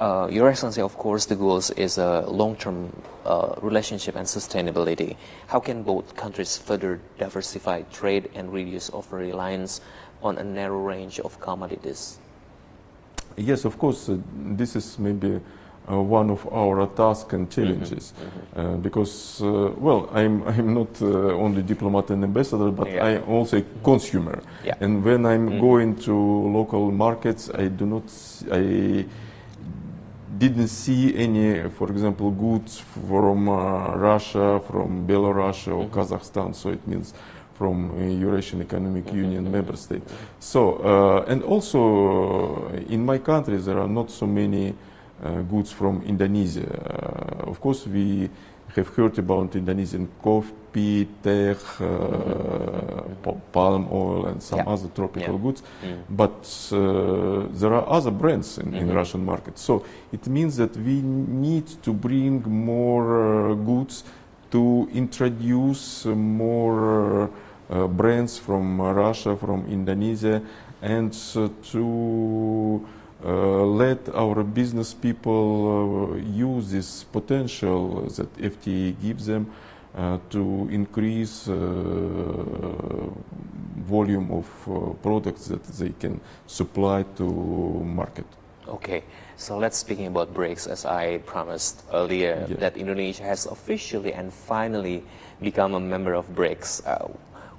Your Excellency, of course, the goals is a long-term relationship and sustainability. How can both countries further diversify trade and reduce over-reliance on a narrow range of commodities? Yes, of course, this is maybe one of our tasks and challenges, because, well, I'm not only diplomat and ambassador, but I'm also a consumer. And when I'm going to local markets, I didn't see any, for example, goods from Russia, from Belarus or Kazakhstan, so it means from Eurasian Economic Union member state. So, and also in my country there are not so many goods from Indonesia. Of course, we have heard about Indonesian coffee, tea, palm oil, and some other tropical goods, but there are other brands in Russian market. So it means that we need to bring more goods, to introduce more brands from Russia, from Indonesia, and to let our business people use this potential that FTA gives them to increase volume of products that they can supply to market. Okay, so let's speaking about BRICS, as I promised earlier, that Indonesia has officially and finally become a member of BRICS,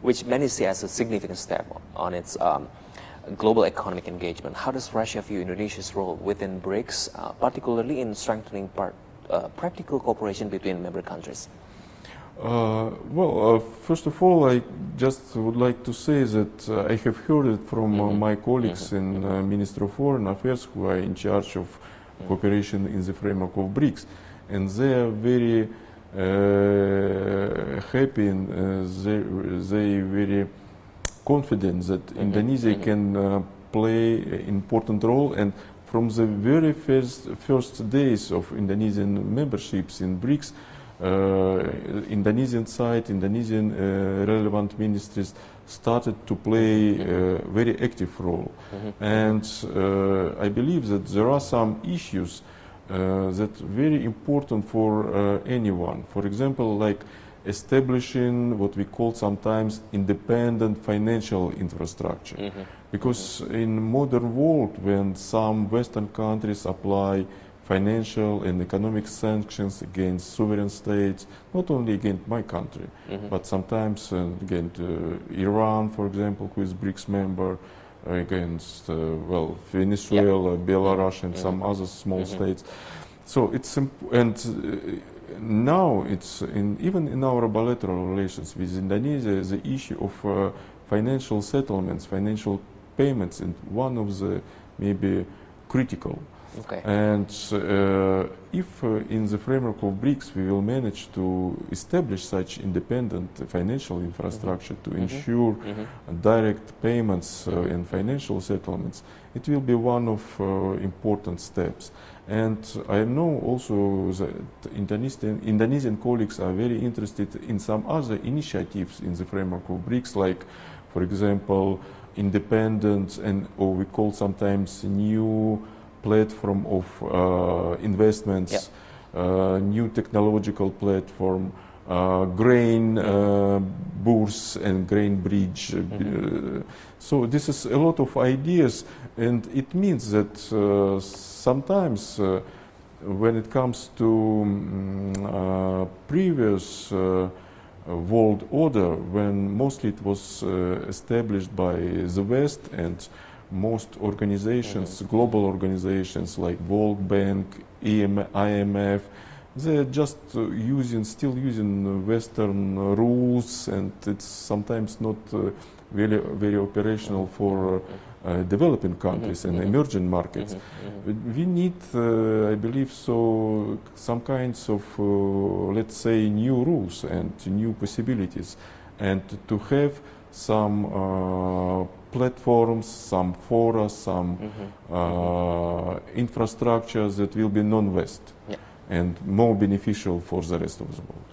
which many see as a significant step on its global economic engagement. How does Russia view Indonesia's role within BRICS, particularly in strengthening practical cooperation between member countries? Well, first of all, I just would like to say that I have heard it from my colleagues in Ministry of Foreign Affairs who are in charge of cooperation in the framework of BRICS, and they are very happy and they very confident that Indonesia can play an important role. And from the very first days of Indonesian memberships in BRICS, Indonesian side, Indonesian relevant ministries started to play a very active role. And I believe that there are some issues that are very important for anyone. For example, like establishing what we call sometimes independent financial infrastructure. Because in modern world, when some Western countries apply financial and economic sanctions against sovereign states, not only against my country, but sometimes against Iran, for example, who is BRICS member, against well, Venezuela, Belarus, and some other small states. So it's now it's even in our bilateral relations with Indonesia, the issue of financial settlements, financial payments, and one of the maybe critical. And if in the framework of BRICS we will manage to establish such independent financial infrastructure to ensure direct payments and financial settlements, it will be one of important steps. And I know also that Indonesian colleagues are very interested in some other initiatives in the framework of BRICS, like, for example, independent and or we call sometimes new platform of investments, new technological platform, grain bourse and grain bridge. So this is a lot of ideas, and it means that sometimes when it comes to previous world order, when mostly it was established by the West, and most organizations, global organizations like World Bank, IMF, they're just still using Western rules, and it's sometimes not very operational for developing countries and emerging markets. We need, I believe, some kinds of, let's say, new rules and new possibilities, and to have some platforms, some fora, some infrastructures that will be non-West and more beneficial for the rest of the world.